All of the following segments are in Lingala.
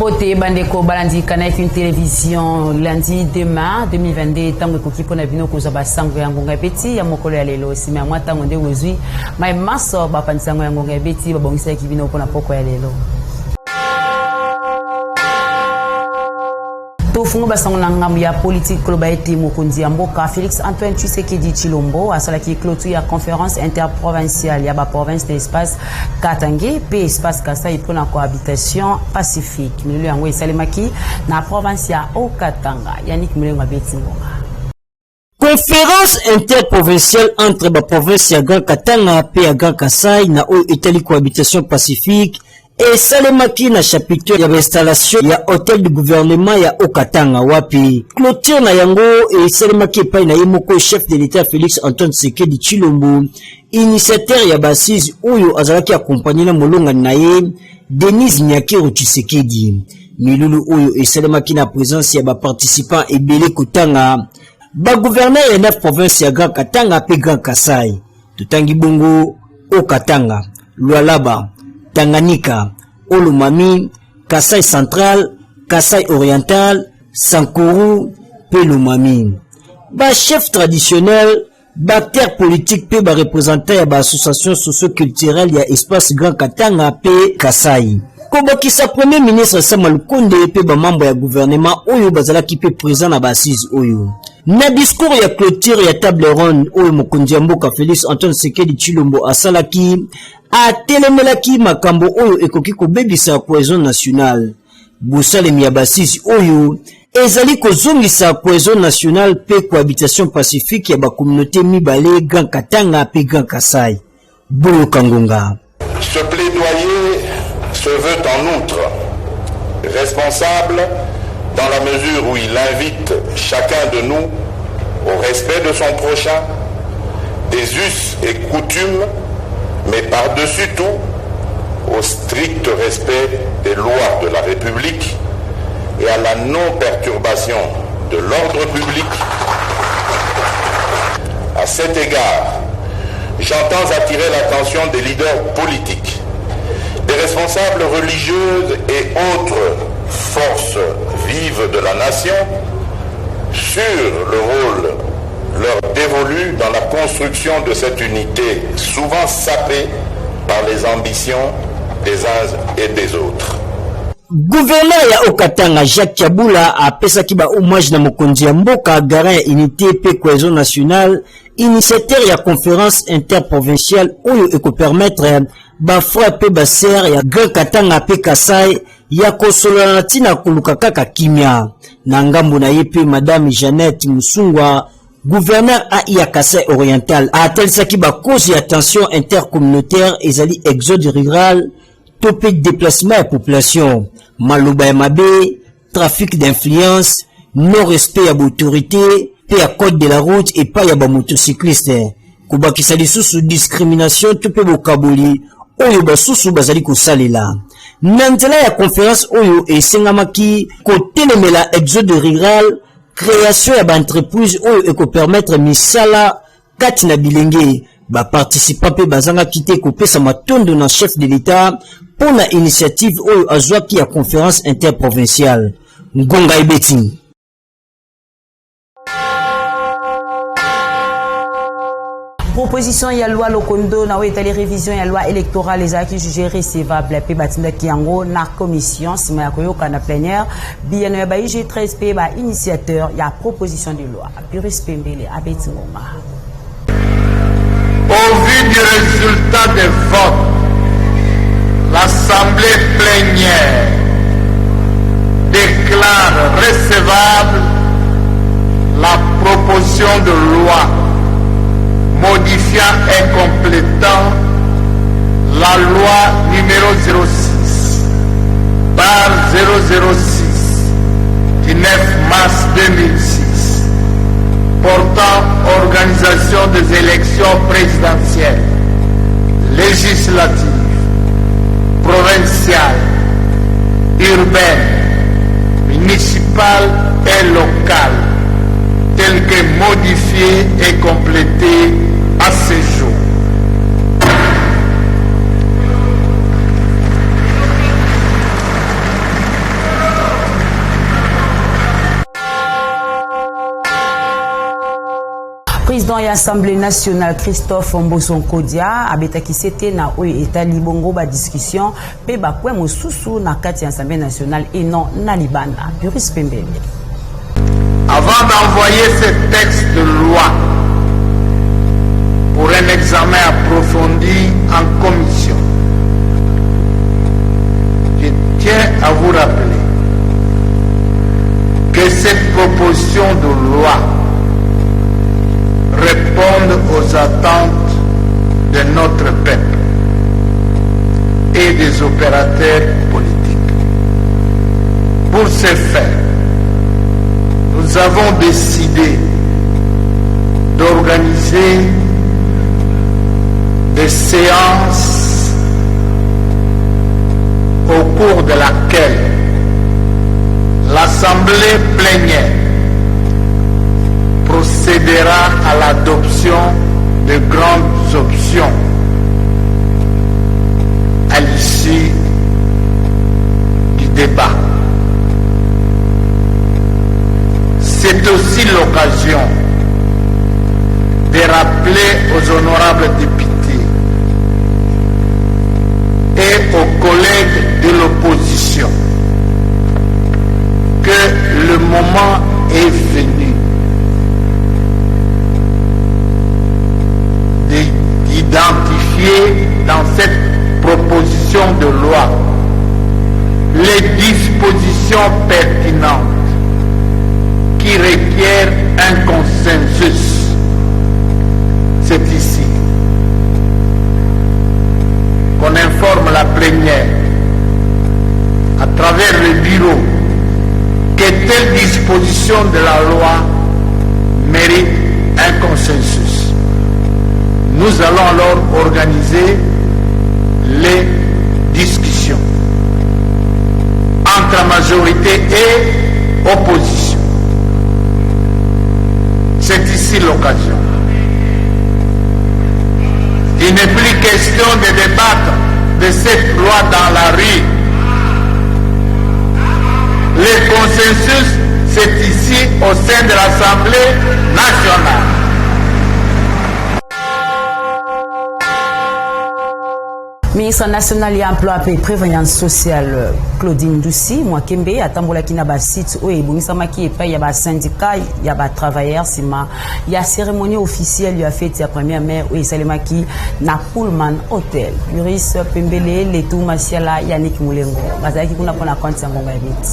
Beauté Bandeko Balandi Connect une télévision lundi demain 2022 tango kokipo na bino kozaba sango ya ngonga petit ya mokolo ya lelo sima mwa tango nde wezwi mai maso ba pansango ya ngonga petit babongisa kibino pona poko ya lelo Tofungo basango na ngambu ya politique koloba ete mokonzi ya mboka Félix Antoine Tshisekedi Tshilombo asalaki clôture ya conférence interprovinciale ya ba province de espace Katanga pe espace Kasai pour la cohabitation pacifique mililo yango esalemaki na province ya Okatanga Yannick Mulenga Betingonga. Conférence interprovinciale entre la province ya Grand Katanga pe ya Grand Kasai na o Italie cohabitation pacifique et salemaki na chapitre ya installation ya hôtel du gouvernement ya Okatanga wapi clôture na yango et salemaki pa na yemoko chef de l'état Félix Antoine Tshisekedi Tshilombo initiateur ya basise oyo azalaki accompagné na molonga na ye Denise Nyakero Tshisekedi milulu oyo et salemaki na présence ya ba participants ebele kotanga ba gouverneur ya 9 provinces ya Grand Katanga pe Grand Kasai tutangi bongo Okatanga Lualaba Tanganyika, Olomami, Kasai Central, Kasai Oriental, Sankuru, Pelomami. Ba chef traditionnel, ba terre politique pe ba représentant ya ba association socio-culturelle ya espace Grand Katanga pe Kasai. Kobakisa premier ministre Samuel Konde pe ba membre ya gouvernement oyo bazalaki pe présent na ba assise oyo. Na discours ya clôture ya table ronde oyo mokonzi ya mboka Félix Antoine Tshisekedi Tshilombo asalaki atelemelaki makambo oyo ekoki kobebisa cohésion nationale busalemi ya basisi oyo ezali kozongisa cohésion nationale pe cohabitation pacifique ya ba communauté mibale Grand Katanga pe Grand Kasai Boyo Kangonga. Ce plaidoyer se veut en outre responsable dans la mesure où il invite chacun de nous au respect de son prochain, des us et coutumes, mais par-dessus tout, au strict respect des lois de la République et à la non-perturbation de l'ordre public. À cet égard, j'entends attirer l'attention des leaders politiques, des responsables religieuses et autres forces vives de la nation sur le rôle leur dévolu dans la construction de cette unité souvent sapée par les ambitions des uns et des autres. Gouverneur ya Okatanga Jacques Kabula a pesaki ba hommage na mokonzi ya mboka garant ya unité pe cohésion nationale initiateur ya conférence interprovinciale oyo eko permettre ba frère pe ba sœur ya Grand Katanga pe Kasai ya kosolana tina koluka kaka kimia na ngambo na ye pe madame Jeannette Musungwa gouverneur a ya Kasai oriental a atelisaki ba cause ya tension intercommunautaire ezali exode rural topé déplacement ya population maloba ya mabe trafic d'influence non respect ya autorité pe ya code de la route et pas ya ba motocycliste kobakisa lisusu discrimination topé bokaboli oyo basusu bazali kosalela na nzela ya conférence oyo esengamaki kotelemela exode rural création ya ba entreprise oyo eko permettre misala kati na bilenge ba participant pe bazanga kite kopesa matondo na chef de l'état pour la initiative oyo azwaki ya conférence interprovinciale Ngonga Ibeti. Proposition ya loi Lokondo na wetali révision ya loi électorale les acquis jugés recevables pe batinda kiango na commission sima ya koyoka na plénière bieno ya ba IG13P ba initiateur ya proposition de loi Pyrrhus Pembele Abeti Ngoma. Au vu du résultat des votes, l'Assemblée plénière déclare recevable la proposition de loi modifiant et complétant la loi numéro 06 par 006 du 9 mars 2006 portant organisation des élections présidentielles, législatives, provinciales, urbaines, municipales et locales, telles que modifiées et complétées à ce jour. Assemblée nationale Christophe Mboson Kodia abetaki sete na oyo etali bongo ba discussion pe ba kwe mosusu na kati ya Assemblée nationale et non na libanda. Buris Pembele. Avant d'envoyer ce texte de loi pour un examen approfondi en commission, je tiens à vous rappeler que cette proposition de loi répond aux attentes de notre peuple et des opérateurs politiques. Pour ce faire, nous avons décidé d'organiser des séances au cours de laquelle l'Assemblée plénière procédera à l'adoption de grandes options à l'issue du débat. C'est aussi l'occasion de rappeler aux honorables députés et aux collègues de l'opposition que le moment est venu d'identifier dans cette proposition de loi les dispositions pertinentes qui requiert un consensus. C'est ici qu'on informe la plénière à travers le bureau que telle disposition de la loi mérite un consensus. Nous allons alors organiser les discussions entre majorité et opposition. C'est ici l'occasion. Il n'est plus question de débattre de cette loi dans la rue. Le consensus, c'est ici au sein de l'Assemblée nationale. Ministre national ya emploi et prévoyance sociale Claudine Ndusi Mwakembe atambola kina ba site o ebongisama ki epa ya ba syndicat ya ba travailleurs sima ya cérémonie officielle ya fête ya première mai o esalema ki na Pullman Hotel. Buris Pembele Letou Masiala Yannick Mulengo bazaki kuna pona compte ya ngonga ebiti.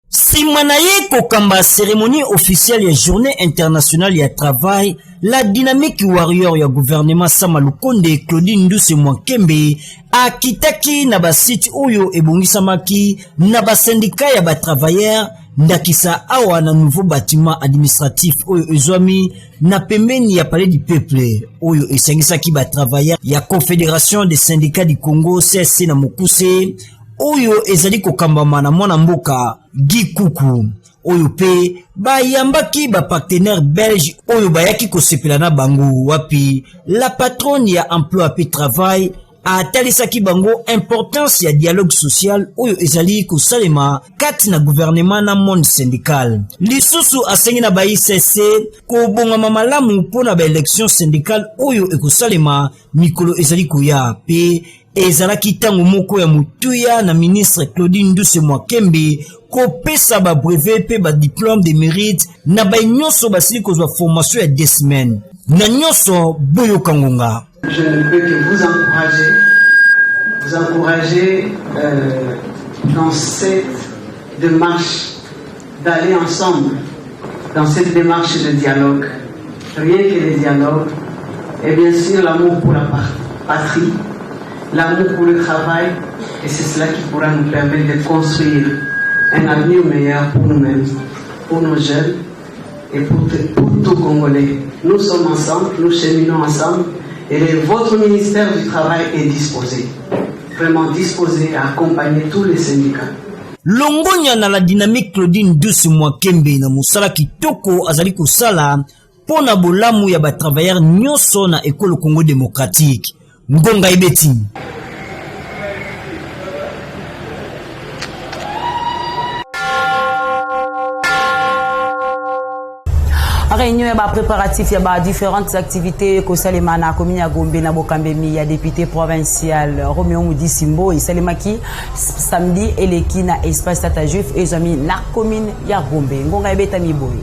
Simanaye kokamba cérémonie officielle ya journée internationale ya travail, la dynamique warrior ya gouvernement Samalukonde Claudine Ndusi Mwakembe akitaki na basite oyo ebongisamaki na basindika ya ba travailleurs ndakisa awa na nouveau bâtiment administratif oyo ezwami na pembeni ya palais du peuple oyo esangisaki ba travailleurs ya Confédération des syndicats du Congo CSC na Mokuse oyo ezali kokambama na mwana mboka Gikuku oyo pe bayambaki ba partenaire belge oyo bayaki kosepela na bango wapi la patronne ya emploi et travail atalisaki bango importance ya dialogue social oyo ezali kosalema kati na gouvernement na monde syndical. Lisusu asengi na ba ICC kobongama malamu mpona ba élection syndicale oyo ekosalema mikolo ezali koya pe ezalaki tango moko ya mutuya na ministre Claudine Ndusi Mwakembe kopesa ba brevet pe ba diplôme de mérite na ba nyonso basili kozwa formation ya 2 semaines na nyonso boyo kangonga. Je ne peux que vous encourager dans cette démarche d'aller ensemble dans cette démarche de dialogue. Rien que le dialogue et bien sûr l'amour pour la patrie, l'amour pour le travail, et c'est cela qui pourra nous permettre de construire un avenir meilleur pour nous-mêmes, pour nos jeunes et pour tout Congolais. Nous sommes ensemble, nous cheminons ensemble et votre ministère du Travail est disposé, vraiment disposé à accompagner tous les syndicats. Longonya na la dynamique Claudine Ndusi Mwakembe na musala kitoko azali kosala pona bolamu ya ba travailleurs nyonso na école Congo démocratique. Ngonga ibeti. réunion ya ba préparatif ya ba différentes activités ko salema na commune ya Gombe na Bokambemi ya député provincial Roméo Mudisimbo isalemaki samedi eleki na espace Tata Juif ezami na commune ya Gombe ngonga ebeta miboyi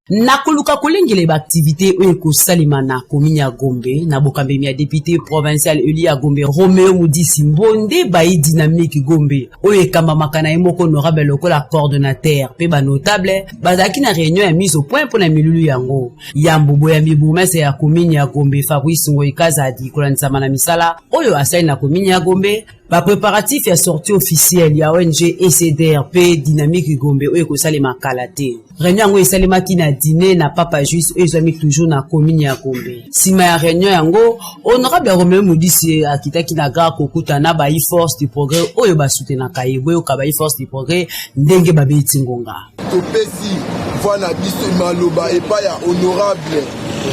nakuluka kolengele ba activité oyo ko salema na commune ya Gombe na Bokambemi ya député provincial Eli ya Gombe Roméo Mudisimbo nde bayi dynamique Gombe oyo kamba makana emoko honorable lokola coordonnateur pe ba notable bazaki na réunion ya mise au point pour na milulu yango ya mbubo ya mibumese ya commune ya Gombe Fabrice Ngoikazadi kolanisa na misala oyo asali na commune ya Gombe ba préparatif ya sortie officielle ya ONG ECDR pe dynamique Gombe oyo ko salema kalate réunion yango esalemaki na dîner na Papa Juste ezami toujours na commune ya Gombe sima ya réunion yango honorable Roméo Mudisi akitaki na gara kokuta na ba force du progrès oyo ba soutenaka yeboyo ka ba force du progrès ndenge ba beti ngonga topesi vana biso maloba epa ya honorable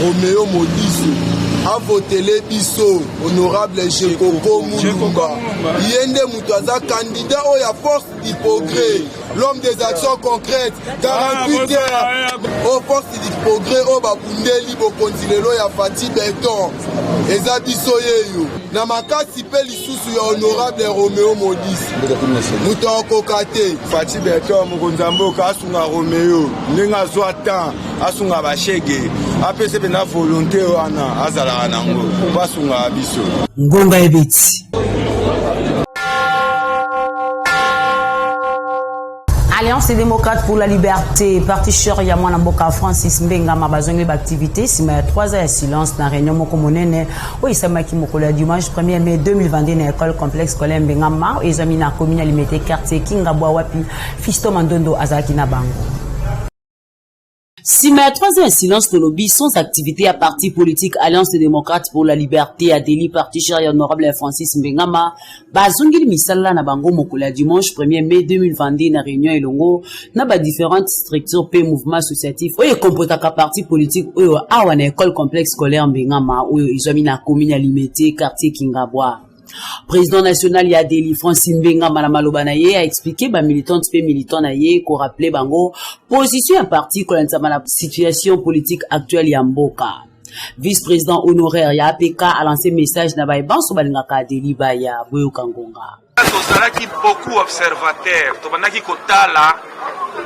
Roméo Mudisi avotele biso honorable Jekoko Mulumba yende mutu aza candidat oyo ya force du progrès l'homme des actions concrètes 48 heures au force du progrès o babundeli bokonzi lelo ya Fati Beton eza biso yeyo na makasi pe lisusu ya honorable Roméo Mudisi mutu akoka te Fati Beton mokonzi mboka asunga Roméo ndenge azwa temps asunga bashege apese pe na volonté wana azala nango basunga biso ngonga ebeti Alliance démocrate pour la liberté, parti cher ya mwana mboka Francis Mbenga mabazongi l'activité sima ya 3 ans ya silence na réunion moko monene o isamaki mokolo ya dimanche 1er mai 2022 na école complexe scolaire Mbenga ma ezamina commune limité quartier Kingabwa wapi Fisto Mandondo azaki na bango. Sima ya 3 ans ya silence de lobby sans activité à parti politique Alliance démocrate pour la liberté à délit parti cher ya honorable Francis Mbengama bazongili misala na bango mokolo ya dimanche 1er mai 2022 na réunion elongo na ba différentes structures pe mouvement associatif oyo kompotaka parti politique oyo awa na école complexe scolaire Mbengama oyo izami na commune ya Limete quartier Kingabwa. Président national ya Deli Francis Mbenga Maloba na ye a expliqué ba militante pe militant na ye ko rappeler bango position un parti ko lansama la situation politique actuelle ya mboka. Vice-président honoraire ya APK a lancé message na ba banso balingaka Deli baya boyo kangonga. Tozalaki beaucoup observateurs to banaki kotala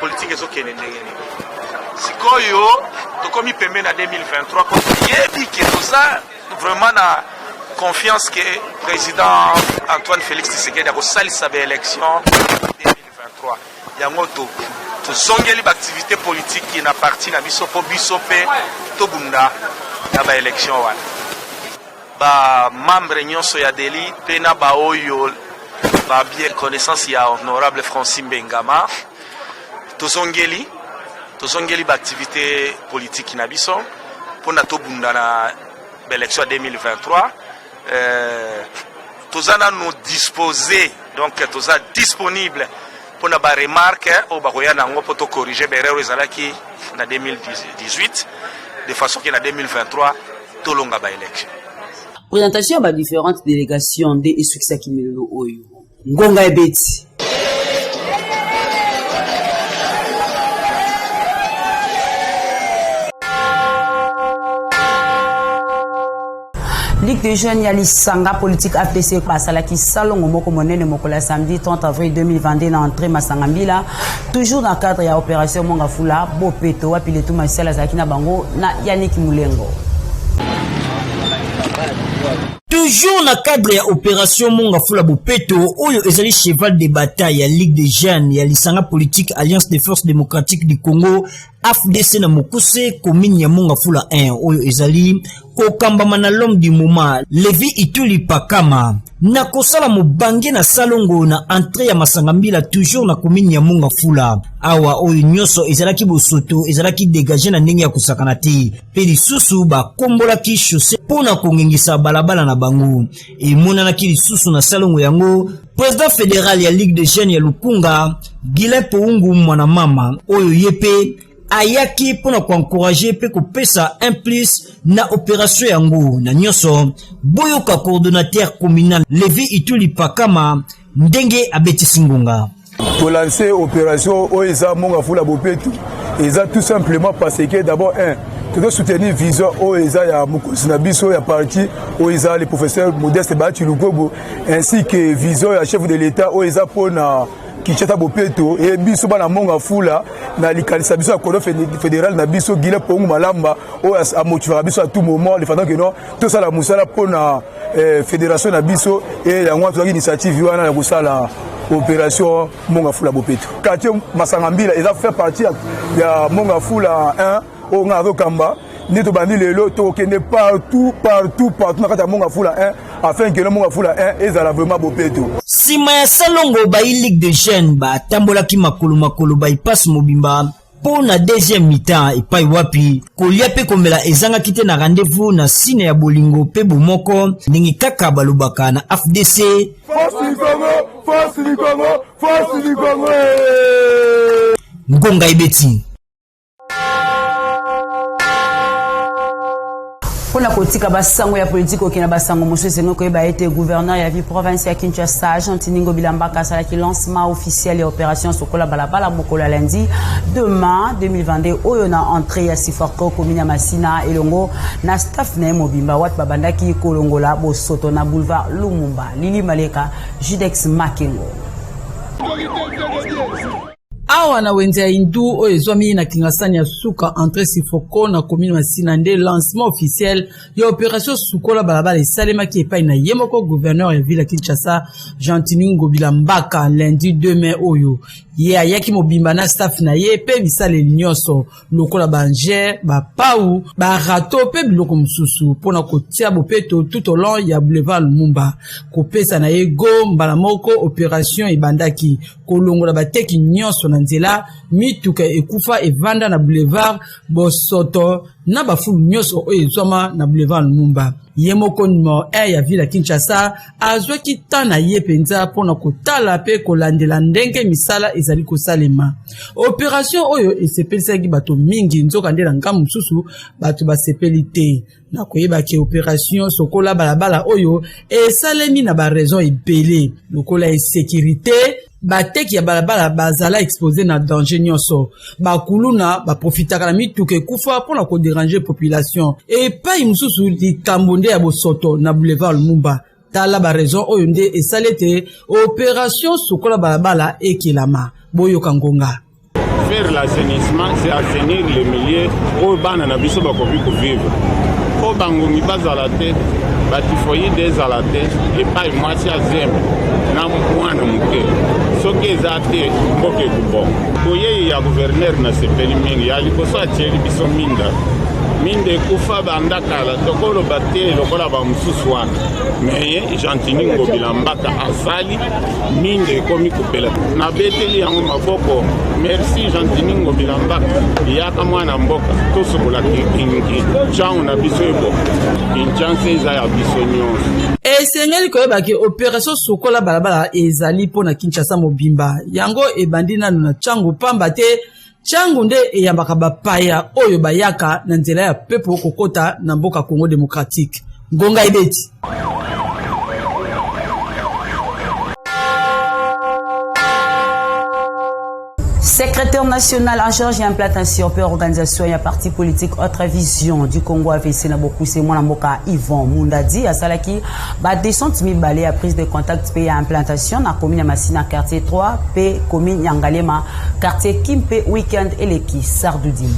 politique ezo kene ndengeni. Sikoyo to komi pembe na 2023 ko yebi ke toza vraiment na confiance que le président Antoine Félix Tshisekedi a salisa ba élection 2023 yango to zongeli ba activité politique qui na parti na biso po biso pe to bunda na ba élection wana ba membre nyonso ya Deli pe na ba oyo ba bien connaissance ya honorable Francis Mbengama to zongeli ba activité politique na biso po na to bunda na ba élection 2023 tozana nous disposer donc toza disponible pour na ba remarque au bakoya nango pour to corriger berero ezalaki na 2018 de façon que na 2023 tolonga ba élection. Présentation ba différentes délégations de succès kimelo oyo ngonga ebeti Ligue des jeunes ya lisanga politique APC basalaki salongo moko monene mokola samedi 30 avril 2022 na entrée Masangambila toujours dans le cadre ya opération Mongafula Bopeto wapi letu masala zaki na bango na Yannick Mulengo. Toujours na cadre ya opération Mongafula Bopeto oyo ezali cheval de bataille ya Ligue des jeunes ya lisanga politique Alliance des forces démocratiques du Congo AFDC na Mokuse commune ya Mongafula 1 oyo ezali kokambama na l'homme du moment Levi Ituli Pakama na kosala mobange na salongo na entrée ya Masangambila toujours na commune ya Mongafula awa oyo nyoso ezalaki bosoto ezalaki dégager na ndenge ya kusakana te pe lisusu bakombolaki chaussée pona kongengisa balabala na bango emonanaki lisusu na salongo yango président fédéral ya Ligue des jeunes ya Lukunga Guilain Poungu mwana mama oyo yepe ayaki pona encourager pe kopesa un plus na opération yango na nyoso boyoka coordonnateur communal Levi Ituli Pakama ndenge abeti singonga pour lancer opération Oisa Mongafula Bopeto Et ça tout simplement parce que d'abord, tu dois soutenir vision OESA, il y a Moukosinabiso, il y a parti OESA, les professeurs Modeste Bati Lugobo, ainsi que vision, il y a chef de l'État OESA pour Kichata Bopeto, et biso bana monga fula, na likalisa biso à Colo fédéral, na biso Guilé Pongu Malamba, à motiver biso à tout moment, les fans que non, tout ça la moussala pour la fédération na biso, et la moitié de l'initiative, il y a la opération Monga Fula Bopeto. Quartier Masangambila, ils ont fait partie de Monga Fula 1, au Ngaro Kamba. Nous avons dit les lotos qui n'est partout dans Monga Fula 1, afin que le Monga Fula 1 est vraiment Bopeto. Si Maya Salongo ba ligue de jeunes ba tambola ki makolo ba passe mobimba pour la deuxième mi-temps et pas wapi kolia pe komela ezanga kite na rendez-vous na sine ya bolingo pe bomoko ningi kaka balubaka na FDC Force du Congo Ngonga Ibeti. Pour la politique, basango ya politique okina basango monsieur sengo ko ba été gouverneur ya ville province ya Kinshasa Jantiningo Bilambaka sala ki lancement officiel et opération sokola balabala mokola lundi demain 2022 oyo na entrée ya Siforko commune Masina elongo na staff na mobimba wat babandaki kolongola bosoto na boulevard Lumumba Lili Maleka Judex Makengo. Awa na wenza indu o ezwami na kingasani ya suka entre Sifoko na commune Masina nde lancement officiel ya opération sukola balabala esalema ki epai na yemoko gouverneur ya ville ya Kinshasa Jantiningo Bilambaka lundi 2 mai oyo ye ayaki mobimba na staff na ye pe bisale nyonso lokola banger bapau barato pe biloko mususu pona kotia bopeto tout au long ya boulevard Lumumba kopesa na ye go mbala moko opération ebandaki kolongola bateki nyonso na nzela mituka ekufa evanda na boulevard bosoto na bafulu nyonso oyo ezwama na boulevard Lumumba yemoko numéro 1 ya ville ya Kinshasa azwaki tana ye penza pona kotala pe kolandela ndenge misala ezali kosalema opération oyo esepelisaki bato mingi nzoka nde na ngambu mususu bato basepeli te na koyeba ke opération sokola balabala oyo esalemi na ba raison ebele lokola sécurité bateki ya balabala bazala exposé na danger nyonso bakuluna baprofitaka na mituke kufa pona ko déranger population et pas mususu likambo nde ya bosoto na boulevard Lumumba tala ba raison oyo nde esalete opération sokola balabala ekelama boyoka ngonga. Faire l'assainissement, c'est assainir les milieux urbains na biso bakoki kovivre po bangongi bazala te batifoyi dezala te epai mwasi azembe na mwana moke soki eza te mboka ekubongo boyei ya guverner na sepeli mingi ya liboso atieli biso minda ekufa banda kala tokoloba te lokola bamosusu wana me Jantiningo Bilambaka azali minda ekomi kopela nabeteli yango maboko. Merci Jantiningo Bilambaka yaka mwana mboka tosokola kingi jango na biso ebo inchanse eza ya biso nyonso esengeli koyeba ke opération sokola balabala ezali pona Kinshasa mobimba yango ebandi nanu na changu pamba te changu nde eyambaka bapaya oyo bayaka na nzela ya pepo kokota na mboka Congo démocratique. Ngonga Ibeti. Secrétaire national en charge et implantation et organisation et parti politique Autre Vision du Congo AVC na beaucoup c'est moi Mboka Yvon Mundadi à Salaki ba 200 000 balais à prise de contact pays à implantation na commune Masina quartier 3 p commune Yangalema quartier Kimpe weekend et l'équipe Sardoudine.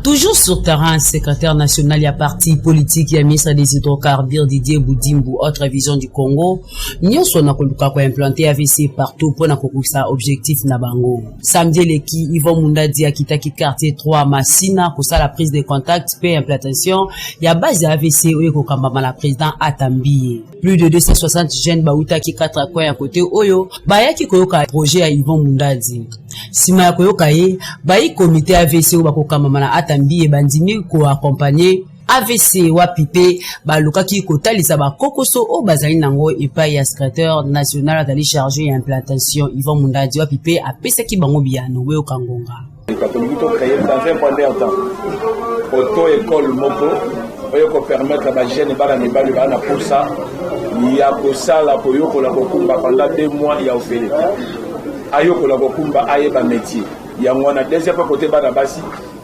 Toujours sur terrain, secrétaire national, il y a parti politique, il y a ministre des hydrocarbures, Didier Boudimbu, Autre Vision du Congo. Nous sommes implanté AVC partout pour ça objectif Nabango. Samedi, l'équipe Yvon Mundadi a quitté quartier 3 Massina pour ça la prise de contact, paix, implantation. Il y a base AVC où il y a la président Atambi. Plus de 260 jeunes Baouta qui 4 coins à côté Oyo. Baya qui koyoka projet à Yvon Mundadi. Sima koyoka ye, bayi comité AVC où bakokamama Atambi. Et bandimi ko accompagner AVC wa pipe ba lokaki ko talisa ba kokoso o bazali nango epai ya secrétaire national d'aller charger et implantation Yvon Mundadi wa pipe a pesaki bango biano we okangonga catholique créé dans un premier temps auto école moko oyo ko permettre ba jeune bala ne bala bana pour ça il y a ko sala ko yoko la ko kumba pendant 2 mois ya ofele ayoko la ko kumba ayeba métier yango na deuxième fois côté bana basi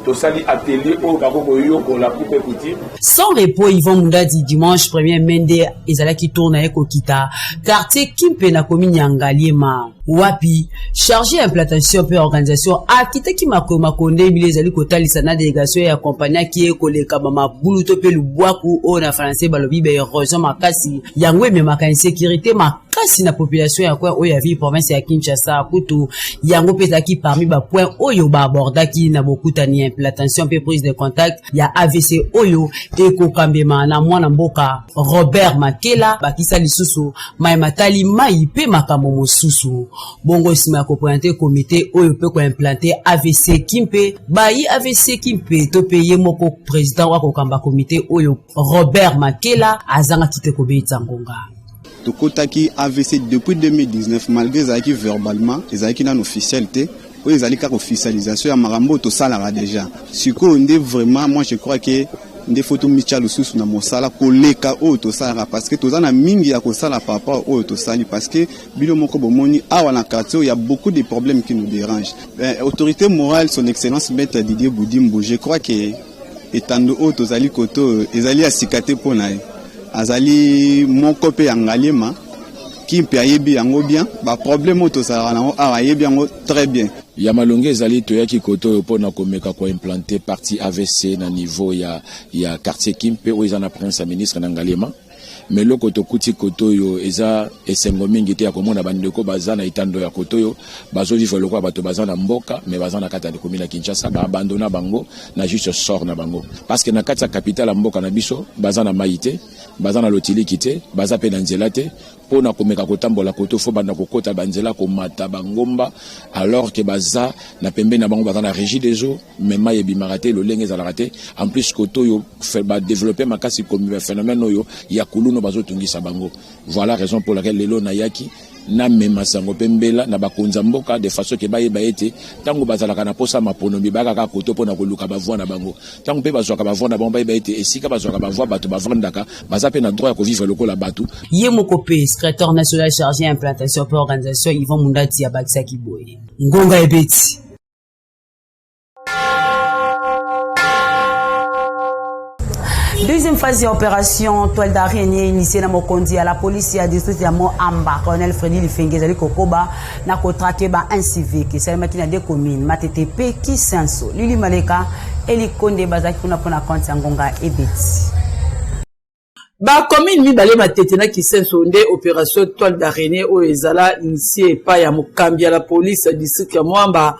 tosali atelier au bakoko yoko la coupe couture. Sans repos, Yvon Mundadi dimanche 1er Mende ezalaki tourna ekokita quartier Kimpe na commune Ngaliema. Wapi chargé implantation pe organisation akitaki makonde bile ezali kotalisa na délégation ya compagnie qui ekoleka mama buluto pe lubwaku o na français balobi be érosion makasi yango ememaka insécurité makasi na population ya kwa oyo ya ville province ya Kinshasa kutu yango petaki parmi ba point oyo ba abordaki na bokutani implantation pe prise de contact ya AVC oyo ekokambema na mwana mboka Robert Makela bakisa lisusu maimatali mai pe makambo mosusu bongo sima ko pointer comité oyo pe ko implanter AVC Kimpe bayi AVC Kimpe to payer moko président wa ko kamba comité oyo Robert Makela azanga kite ko beitsa ngonga. Tokotaki AVC depuis 2019 malgré zaki verbalement ezaki na officialité oui, ils allaient car officialisation à Marambo tout ça là déjà. Si on est vraiment, moi je crois que des photos Michel sous na mosala koleka o to ça parce que tout ça na mingi ya ko sala par rapport au to ça parce que bilo moko bomoni awa na quartier il y a beaucoup de problèmes qui nous dérangent. Autorité morale son excellence maître Didier Boudimbo, je crois que étando o to zali koto ezali asikate pona azali moko pe Ngaliema qui peut ayebi yango bien ba problème to ça na ayebi yango très bien. Yamalonge ezali toyaki koto pona komeka ko implanter partie AVC na niveau ya quartier Kimpe où ils en apprennent sa ministre na Ngaliema mais le koto kuti koto yo eza esengo mingi te ya komona bandeko bazana itando ya koto yo bazo vivre lokwa bato bazana mboka mais bazana kata de commune Kinshasa ba abandona bango na juste sort na bango parce que na kata capitale mboka na biso bazana maite bazana lotiliki te baza pe na nzela te pona komeka kotambola koto fo banda kokota banzela komata bangomba alors que baza na pembe na bango bazana régie des eaux mais maye bimarate lo lenge za raté en plus koto yo fait ba développer makasi comme phénomène yo ya kuluno bazo tungisa bango voilà raison pour laquelle lelo na yaki na mema sango pembela na bakonza mboka de façon que baye baete tango bazalaka na posa mapono bibaka ka koto pona koluka bavwa na bango tango pe bazwaka bavwa na bango baye baete esika bazwaka bavwa bato bavandaka bazape na droit ya vivre lokola bato Yemoko pe secrétaire national chargé implantation pour organisation Yvon Mundadi abakisa kiboye ngonga ebeti. Deuxième phase d'opération toile d'araignée initiée dans Mokondi à la police à district ya Moamba colonel Freddy Lifenge zali kokoba na kotrake ba un civique c'est le na deux communes MTTP Kisenso Lili Maleka Eli Konde bazaki kuna pona compte ngonga ebeti. Ba commune mibale matete na Kisenso nde opération toile d'araignée o ezala initiée pa ya Mokambi à la police district ya Moamba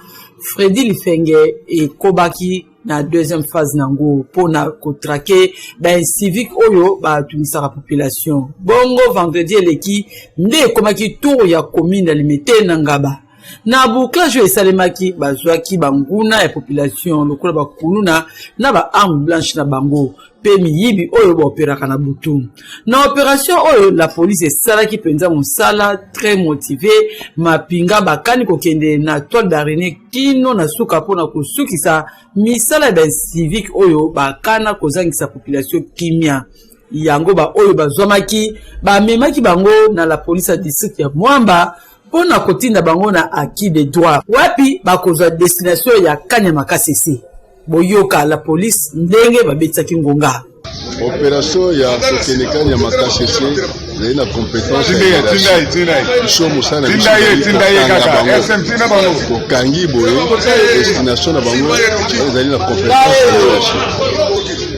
Freddy Lifenge et Kobaki na deuxième phase nango pona kotrake ben civique oyo ba tunisa la population bongo vendredi eleki nde komaki tour ya commune limité na Ngaba na bouclage esalemaki bazwaki banguna ya population lokola bakuluna na ba arme blanche na bango pe miyibi oyo ba operaka na butu na opération oyo la police esalaki penza mosala très motivé mapinga bakani kokende na toile d'araignée kino na suka pona kusukisa misala ben civique oyo bakana kozangisa population kimia yango ba oyo bazwamaki ba memaki bango na la police ya district ya Mwamba pona kotinda bango na acquis de droit wapi bakozwa destination ya Kanyama Kasese boyoka la police ndenge babetsaki ngonga. Opération ya kokende Kanyama Kasese zali na compétence biso mosala na biso kokangi boye destination na bango ezali na compétence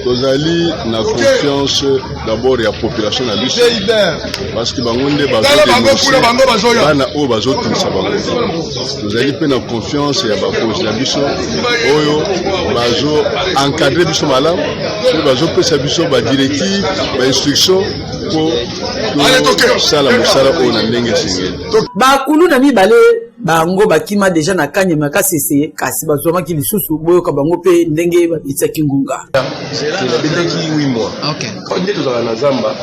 tozali na confiance d'abord ya population na biso parce que bango nde bana oyo bazotunisa bango tozali mpe na confiance ya bakonzi na biso oyo bazo encadre biso malamu oyo bazopesa biso badirective bainstruction po tosala mosala oyo na ndenge esengeli bakulu na mibale bango bakima deja na Kanyama Kasese kasi bazwamaki lisusu boyoka bango pe ndenge babetsaki ngunga babetaki 8 mois quand nde tozala na zamba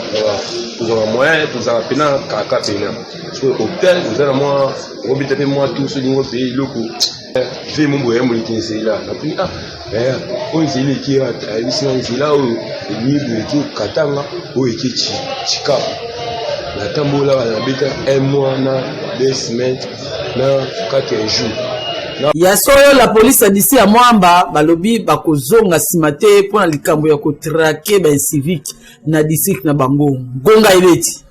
tozala moyen tozala pena kaka pena parce que hôpital tozala mwa obita pe mwa tout solingo pe iloko ve mombo ya moliki nzela na puis oyo nzela eki ayebisina nzela oyo emibu eki katanga oyo eki chikapu natambola nabeta 1 mois na 2 semaines na 4 jours ya soyo la police d'ici ya Mwamba balobi bakozonga simate pona likambo ya kotrake ba civique na district na bango ngonga eleti.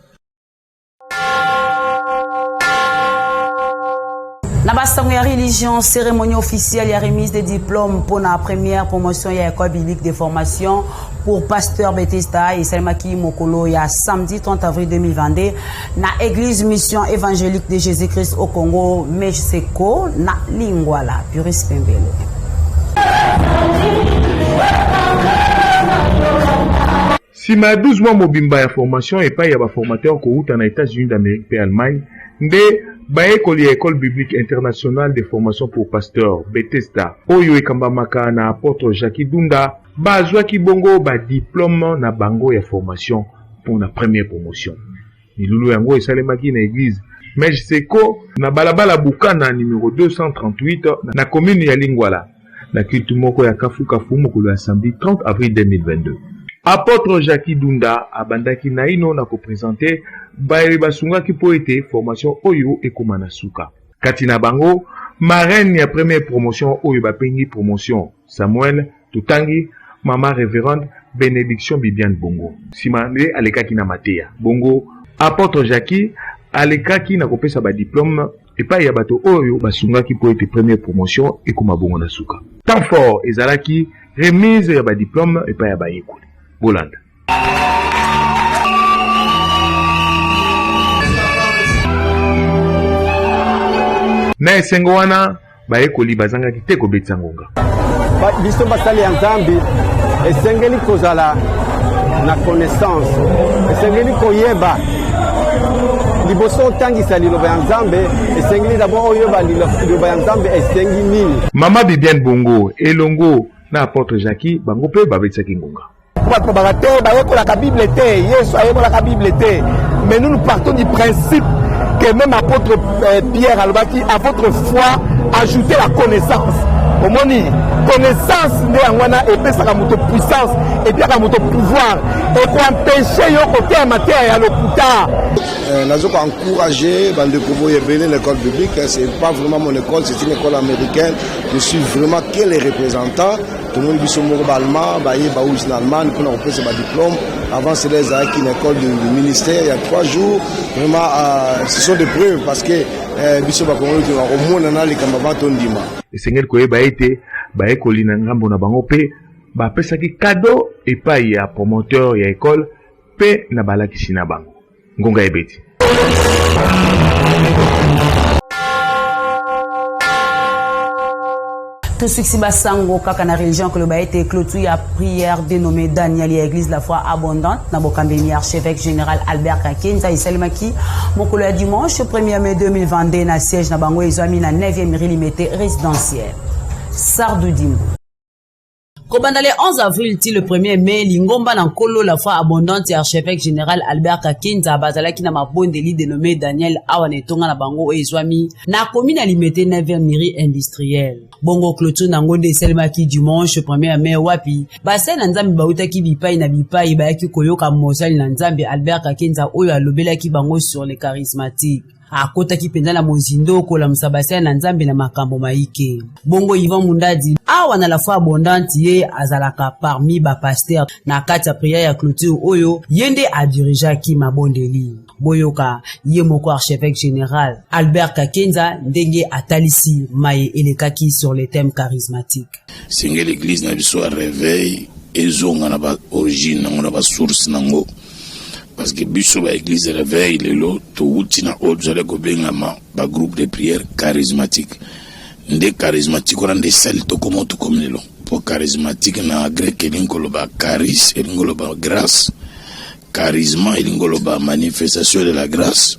Na basango ya religion, cérémonie officielle et remise des diplômes pour la première promotion ya école biblique de formation pour pasteur Bethesda et Salimaki Mokolo ya samedi 30 avril 2022 na église mission évangélique de Jésus-Christ au Congo Mejseko na Lingwala Puris Pembelo. Sima 12 mois mobimba ya formation et pas ya ba formateur ko uta na États-Unis d'Amérique et Allemagne nde baekoli ya école biblique internationale de formation pour pasteur Bethesda oyo ekambamaka na apôtre Jackie Dunda bazwaki bongo ba diplôme na bango ya formation pour la première promotion. Milulu yango esalemaki na église Mejseko na balabala Bukana numéro 238 na commune ya Lingwala na kitu moko ya kafu mokolo ya samedi 30 avril 2022. Apôtre Jackie Dunda abandaki na ino na koprésenter baye basungaki po ete formation oyo ekoma na suka. Kati na bango marraine ya première promotion oyo bapengi promotion Samuel Tutangi mama révérende Bénédiction Bibiane Bongo. Simande alekaki na Matéa. Bongo apôtre Jackie alekaki na kopesa ba diplôme epai ya bato oyo basungaki po ete première promotion ekoma bongo na suka. Tant fort ezalaki remise ya ba diplôme epai ya bayekoli. Bolanda. Na esengo wana bayekoli bazangaki te kobetisa ngonga. Biso basali ya Nzambi esengeli kozala na connaissance, esengeli koyeba liboso otangisa liloba ya Nzambe, esengeli d'abord oyeba liloba ya Nzambe esengi nini. Mama Bibiane Bongo elongo na apôtre Jackie bango pe babetisaki ngonga. La Bible était, mais nous partons du principe que même apôtre Pierre Albaki, à votre foi, ajoutez la connaissance. Au moins, connaissance et puis ça a puissance et puis ça a pouvoir. Et pour empêcher le côté en matière à l'hôpital. Nous avons encouragé de venir à l'école biblique. Ce n'est pas vraiment mon école, c'est une école américaine. Je suis vraiment que les représentants. Tout le monde dit allemand, en Allemagne, pour nous faire un diplôme. Avant, c'est les qui une école du ministère il y a 3 jours. Vraiment, ce sont des preuves parce que biso ba Congo au monde na les kambaba tondima. Esengel koyeba ete baekoli na ngambo na bango pe bapesaki cadeau epai ya promoteur ya école pe na balakisi na bango. Ngonga ebeti. Tout succès basango kaka na religion que le ba été clôturé à prière dénommée Daniel et église la foi abondante na bokambemi archevêque général Albert Kakenza Isalimaki mokolo ya dimanche 1er mai 2022 na siège na bango ezami na 9e limité résidentiel Sardou Dimbo. Kobanda le 11 avril ti le 1er mai lingomba na nkolo la foi abondante archevêque général Albert Kakenza bazalaki na mabondeli dénommé Daniel awane tonga na bango ezwami na commune limité 9e mairie industrielle. Bongo clôture na ngonde esalemaki dimanche 1er mai wapi basai na nzambe bautaki bipai na bipai bayaki koyoka mosali na nzambe Albert Kakenza oyo alobelaki bango sur les charismatiques. Akotaki penza na mozindo kola musabasai na nzambe na makambo maike. Bongo Yvan Mundadi awa na la foi abondante ye azalaka parmi ba pasteur na kati ya prière ya clôture oyo yende adirijaki mabondeli. Boyoka ye moko archevêque général Albert Kakenza ndenge atalisi maye elekaki sur les thèmes charismatiques. Singe l'église na biso a réveil ezonga na ba origine na ba source nango. Parce que biso ba église réveil lelo to utina odzale kobengama ba groupe de prière charismatique. Nde charismatique on nde sel to comme lelo. Pour charismatique na grec lingoloba charis lingoloba grâce. Charisma lingoloba manifestation de la grâce.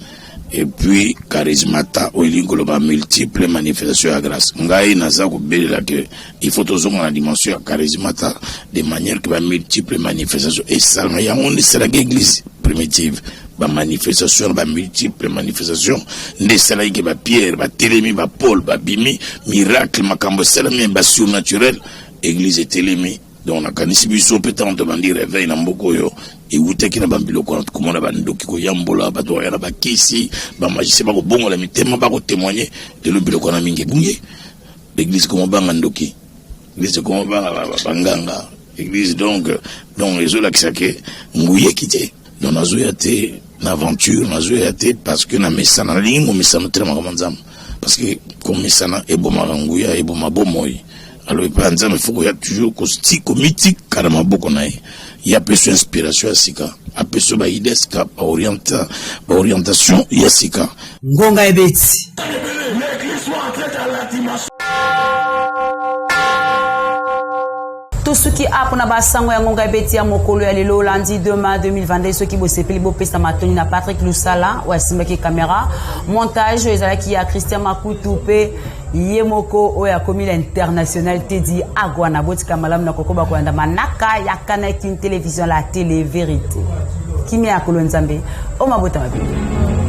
Et puis charismata ou lingoloba multiple manifestation de la grâce. Ngai naza ko belela que il faut toujours la dimension charismata de manière que va multiple manifestation et ça ya on est la église primitive ba manifestation ba multiple manifestation nde sala ke ba Pierre ba Télémi ba Paul ba Bimi miracle makambo selami ba surnaturel église Télémi donc na kanisi biso peut-être demander réveil na mboko yo et uteki na bambilo ko komona bandoki ko yambola ba to ya ba kisi ba magicien ba ko bongo la mitema ba ko témoigner de lo biloko na mingi bungi l'église comme bangandoki l'église comme banganga l'église donc les autres qui saké ngouye kité donc nazoya té l'aventure nazoya té parce que na mesana lingo mesana très makamazam parce que comme mesana et bon maranguya et bon mabomoy alors il prend il faut qu'il y a toujours costico mythique carrément beaucoup naï il y a peu d'inspiration à sika a peu de idées ka orientation il y a sika ngonga ebeti tout ce qui a pour na basango ya ngonga ebeti ya mokolo ya lelo lundi 2 mars 2022 ce qui bosepeli bo pesa matoni na Patrick Lusala wa simaki caméra montage ezalaki ya Christian Makutu pe yemoko oya komi l'international Teddy Agwana botika malamu na kokoba kwanda manaka ya kana ki télévision la télé vérité kimi ya kolonzambe o mabota mabibi